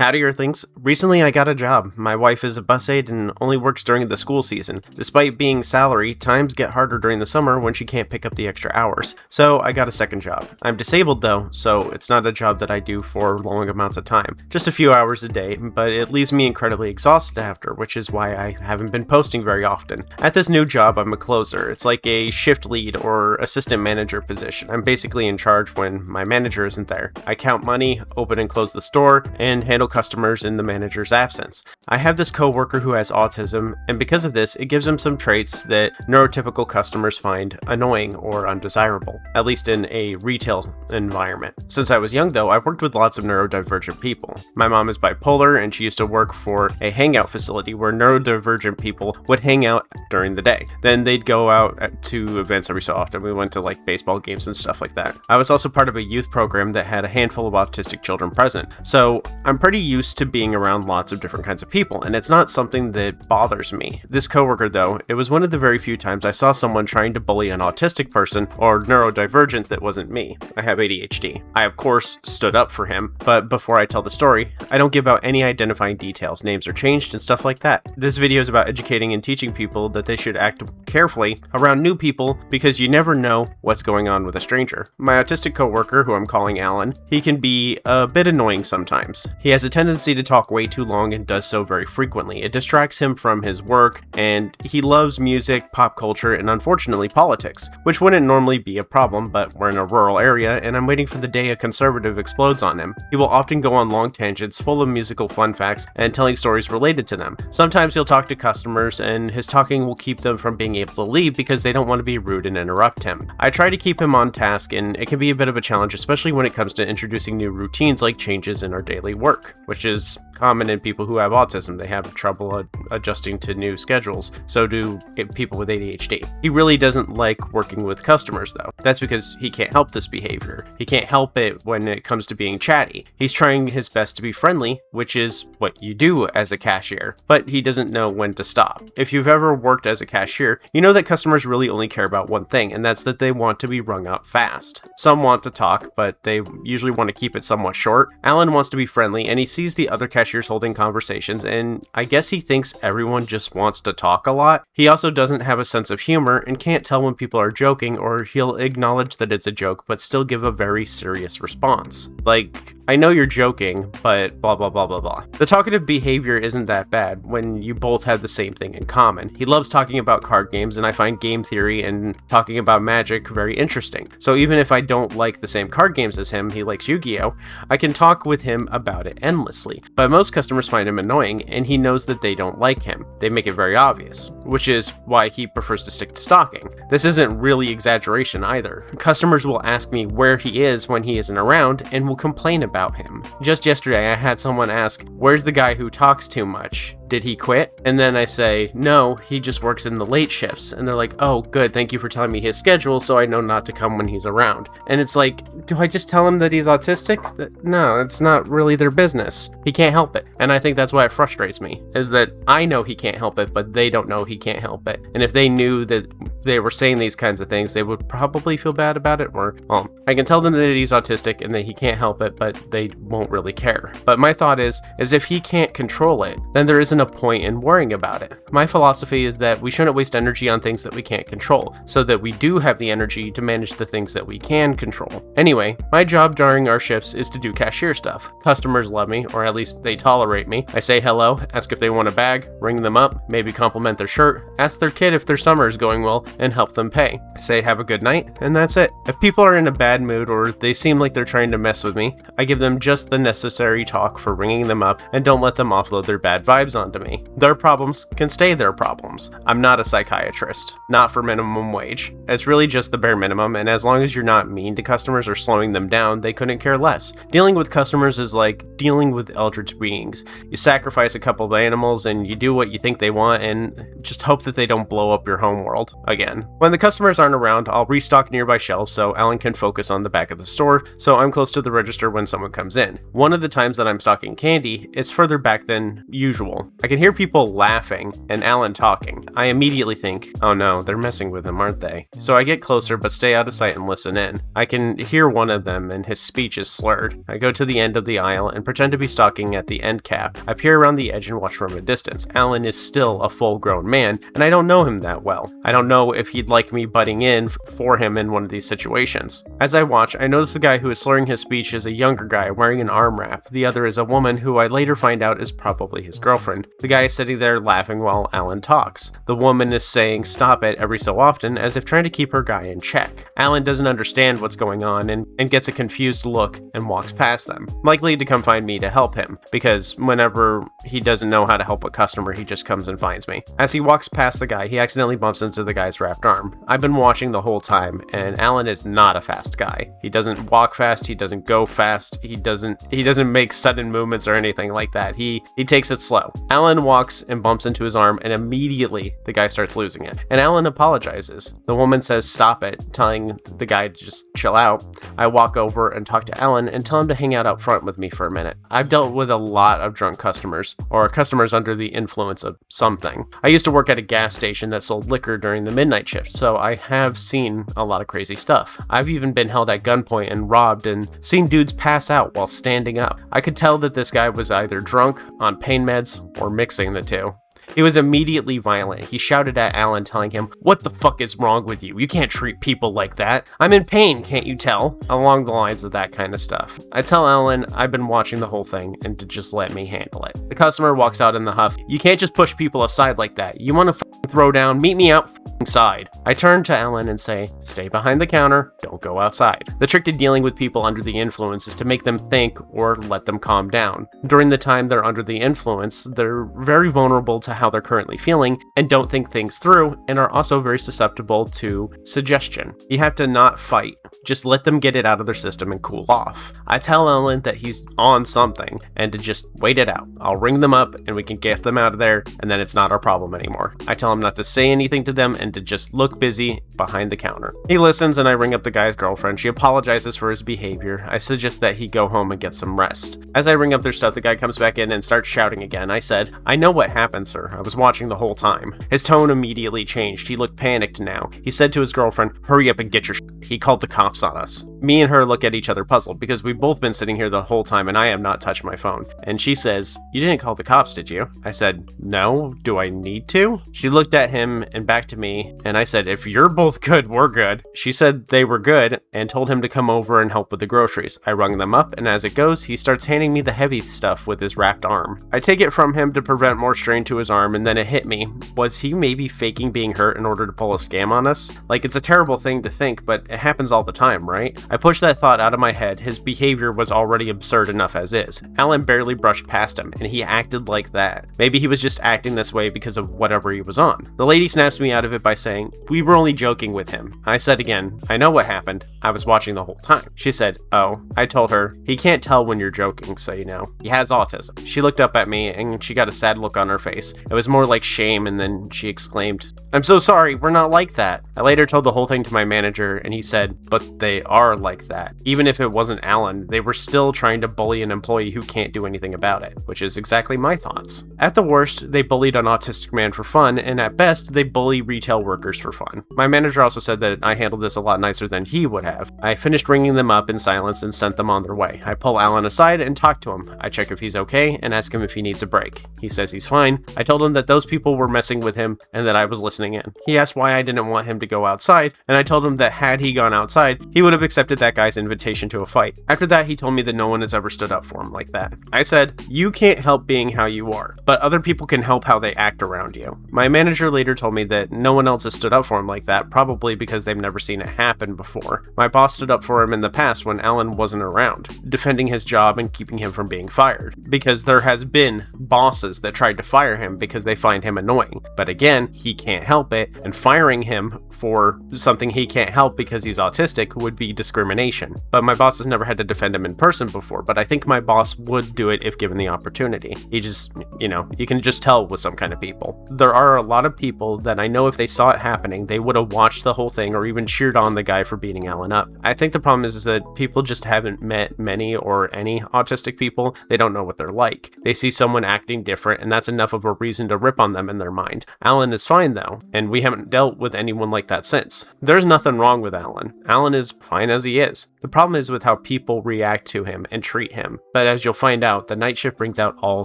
Howdy Earthlings. Recently I got a job. My wife is a bus aide and only works during the school season. Despite being salary, times get harder during the summer when she can't pick up the extra hours. So I got a second job. I'm disabled though, so it's not a job that I do for long amounts of time. Just a few hours a day, but it leaves me incredibly exhausted after, which is why I haven't been posting very often. At this new job, I'm a closer. It's like a shift lead or assistant manager position. I'm basically in charge when my manager isn't there. I count money, open and close the store, and handle customers in the manager's absence. I have this coworker who has autism, and because of this, it gives him some traits that neurotypical customers find annoying or undesirable, at least in a retail environment. Since I was young though, I've worked with lots of neurodivergent people. My mom is bipolar, and she used to work for a hangout facility where neurodivergent people would hang out during the day. Then they'd go out to events every so often. We went to like baseball games and stuff like that. I was also part of a youth program that had a handful of autistic children present, so I'm pretty used to being around lots of different kinds of people, and it's not something that bothers me. This coworker though, it was one of the very few times I saw someone trying to bully an autistic person or neurodivergent that wasn't me. I have ADHD. I of course stood up for him, but before I tell the story, I don't give out any identifying details. Names are changed and stuff like that. This video is about educating and teaching people that they should act carefully around new people because you never know what's going on with a stranger. My autistic coworker, who I'm calling Alan, he can be a bit annoying sometimes. He has a tendency to talk way too long and does so very frequently. It distracts him from his work, and he loves music, pop culture, and unfortunately politics, which wouldn't normally be a problem, but we're in a rural area and I'm waiting for the day a conservative explodes on him. He will often go on long tangents full of musical fun facts and telling stories related to them. Sometimes he'll talk to customers and his talking will keep them from being able to leave because they don't want to be rude and interrupt him. I try to keep him on task, and it can be a bit of a challenge, especially when it comes to introducing new routines like changes in our daily work, which is common in people who have autism. They have trouble adjusting to new schedules. So do people with ADHD. He really doesn't like working with customers though. That's because he can't help this behavior. He can't help it when it comes to being chatty. He's trying his best to be friendly, which is what you do as a cashier, but he doesn't know when to stop. If you've ever worked as a cashier, you know that customers really only care about one thing, and that's that they want to be rung up fast. Some want to talk, but they usually want to keep it somewhat short. Alan wants to be friendly, and he sees the other cashiers holding conversations, and I guess he thinks everyone just wants to talk a lot. He also doesn't have a sense of humor and can't tell when people are joking, or he'll acknowledge that it's a joke but still give a very serious response. Like, I know you're joking, but blah blah blah blah blah. The talkative behavior isn't that bad when you both have the same thing in common. He loves talking about card games, and I find game theory and talking about magic very interesting. So even if I don't like the same card games as him, he likes Yu-Gi-Oh!, I can talk with him about it endlessly. But most customers find him annoying, and he knows that they don't like him. They make it very obvious, which is why he prefers to stick to stalking. This isn't really exaggeration either. Customers will ask me where he is when he isn't around and will complain about him. Just yesterday I had someone ask, "Where's the guy who talks too much? Did he quit?" And then I say, "No, he just works in the late shifts." And they're like, "Oh, good, thank you for telling me his schedule so I know not to come when he's around." And it's like, do I just tell him that he's autistic? No, it's not really their business. He can't help it. And I think that's why it frustrates me, is that I know he can't help it, but they don't know he can't help it. And if they knew that they were saying these kinds of things, they would probably feel bad about it, or, well, I can tell them that he's autistic and that he can't help it, but they won't really care. But my thought is if he can't control it, then there isn't a point in worrying about it. My philosophy is that we shouldn't waste energy on things that we can't control, so that we do have the energy to manage the things that we can control. Anyway, my job during our shifts is to do cashier stuff. Customers love me, or at least they tolerate me. I say hello, ask if they want a bag, ring them up, maybe compliment their shirt, ask their kid if their summer is going well, and help them pay. Say have a good night, and that's it. If people are in a bad mood or they seem like they're trying to mess with me, I give them just the necessary talk for ringing them up and don't let them offload their bad vibes onto me. Their problems can stay their problems. I'm not a psychiatrist, not for minimum wage. It's really just the bare minimum, and as long as you're not mean to customers or slowing them down, they couldn't care less. Dealing with customers is like dealing with eldritch beings. You sacrifice a couple of animals and you do what you think they want and just hope that they don't blow up your homeworld again. When the customers aren't around, I'll restock nearby shelves so Alan can focus on the back of the store, so I'm close to the register when someone comes in. One of the times that I'm stocking candy, it's further back than usual. I can hear people laughing and Alan talking. I immediately think, oh no, they're messing with him, aren't they? so I get closer but stay out of sight and listen in. I can hear one of them and his speech is slurred. I go to the end of the aisle and pretend to be stalking at the end cap. I peer around the edge and watch from a distance. Alan is still a full-grown man, and I don't know him that well. I don't know if he'd like me butting in for him in one of these situations. As I watch, I notice the guy who is slurring his speech is a younger guy wearing an arm wrap. The other is a woman who I later find out is probably his girlfriend. The guy is sitting there laughing while Alan talks. The woman is saying stop it every so often as if trying to keep her guy in check. Alan doesn't understand what's going on and gets a confused look and walks past them, likely to come find me to help him, because whenever he doesn't know how to help a customer, he just comes and finds me. As he walks past the guy, he accidentally bumps into the guy's wrapped arm. I've been watching the whole time, and Alan is not a fast guy. He doesn't walk fast, he doesn't go fast, he doesn't make sudden movements or anything like that. He takes it slow. Alan walks and bumps into his arm, and immediately the guy starts losing it. And Alan apologizes. The woman says stop it, telling the guy to just chill out. I walk over and talk to Alan and tell him to hang out front with me for a minute. I've dealt with a lot of drunk customers, or customers under the influence of something. I used to work at a gas station that sold liquor during the midnight shift, so I have seen a lot of crazy stuff. I've even been held at gunpoint and robbed and seen dudes pass out while standing up. I could tell that this guy was either drunk, on pain meds, or mixing the two. He was immediately violent. He shouted at Alan, telling him, "What the fuck is wrong with you? You can't treat people like that. I'm in pain, can't you tell?" Along the lines of that kind of stuff. I tell Alan I've been watching the whole thing and to just let me handle it. The customer walks out in the huff. "You can't just push people aside like that. You want to throw down? Meet me outside." I turn to Alan and say, "Stay behind the counter, don't go outside." The trick to dealing with people under the influence is to make them think or let them calm down. During the time they're under the influence, they're very vulnerable to how they're currently feeling and don't think things through, and are also very susceptible to suggestion. You have to not fight. Just let them get it out of their system and cool off. I tell Alan that he's on something and to just wait it out. I'll ring them up and we can get them out of there, and then it's not our problem anymore. I tell him not to say anything to them and to just look busy behind the counter. He listens, and I ring up the guy's girlfriend. She apologizes for his behavior. I suggest that he go home and get some rest. As I ring up their stuff, the guy comes back in and starts shouting again. I said, "I know what happened, sir. I was watching the whole time." His tone immediately changed. He looked panicked now. He said to his girlfriend, "Hurry up and get your shit." He called the cops on us. Me and her look at each other puzzled because we've both been sitting here the whole time and I have not touched my phone. And she says, "You didn't call the cops, did you?" I said, "No. Do I need to?" She looked at him and back to me, and I said, "If you're both good, we're good." She said they were good and told him to come over and help with the groceries. I rung them up, and as it goes, he starts handing me the heavy stuff with his wrapped arm. I take it from him to prevent more strain to his arm, and then it hit me. Was he maybe faking being hurt in order to pull a scam on us? Like, it's a terrible thing to think, but it happens all the time, right? I pushed that thought out of my head. His behavior was already absurd enough as is. Alan barely brushed past him, and he acted like that. Maybe he was just acting this way because of whatever he was on. The lady snaps me out of it by saying, "We were only joking with him." I said again, "I know what happened. I was watching the whole time." She said, "Oh." I told her, "He can't tell when you're joking, so you know. He has autism." She looked up at me, and she got a sad look on her face. It was more like shame, and then she exclaimed, "I'm so sorry, we're not like that." I later told the whole thing to my manager, and he said, "But they are like that. Even if it wasn't Alan, they were still trying to bully an employee who can't do anything about it," which is exactly my thoughts. At the worst, they bullied an autistic man for fun, and at best, they bully retail workers for fun. My manager also said that I handled this a lot nicer than he would have. I finished ringing them up in silence and sent them on their way. I pull Alan aside and talk to him. I check if he's okay and ask him if he needs a break. He says he's fine. I told him that those people were messing with him and that I was listening in. He asked why I didn't want him to go outside, and I told him that had he gone outside, he would have accepted that guy's invitation to a fight. After that, he told me that no one has ever stood up for him like that. I said, "You can't help being how you are, but other people can help how they act around you." My manager later told me that no one else has stood up for him like that, probably because they've never seen it happen before. My boss stood up for him in the past when Alan wasn't around, defending his job and keeping him from being fired, because there has been bosses that tried to fire him because they find him annoying. But again, he can't help it, and firing him for something he can't help because because he's autistic would be discrimination. But my boss has never had to defend him in person before, but I think my boss would do it if given the opportunity. He just, you can just tell with some kind of people. There are a lot of people that I know if they saw it happening, they would have watched the whole thing or even cheered on the guy for beating Alan up. I think the problem is that people just haven't met many or any autistic people. They don't know what they're like. They see someone acting different, and that's enough of a reason to rip on them in their mind. Alan is fine though, and we haven't dealt with anyone like that since. There's nothing wrong with Alan. Alan is fine as he is. The problem is with how people react to him and treat him. But as you'll find out, the night shift brings out all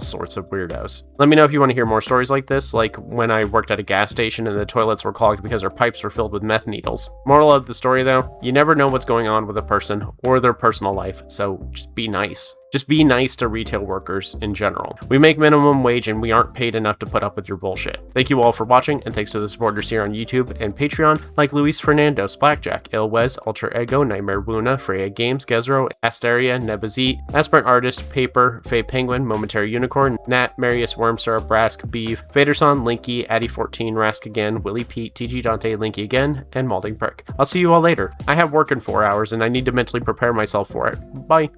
sorts of weirdos. Let me know if you want to hear more stories like this, like when I worked at a gas station and the toilets were clogged because our pipes were filled with meth needles. Moral of the story though, you never know what's going on with a person or their personal life, so just be nice. Just be nice to retail workers in general. We make minimum wage and we aren't paid enough to put up with your bullshit. Thank you all for watching, and thanks to the supporters here on YouTube and Patreon, like Luis Fernando, Blackjack, Ilwez, Ultra Ego, Nightmare Wuna, Freya Games, Gezro, Asteria, Nebazit, Aspirant Artist, Paper, Faye Penguin, Momentary Unicorn, Nat, Marius, Worm Syrup, Rask, Beeve, Vaderson, Linky, Addy14, Rask again, Willie Pete, TG Dante, Linky again, and Malding Prick. I'll see you all later. I have work in 4 hours and I need to mentally prepare myself for it. Bye.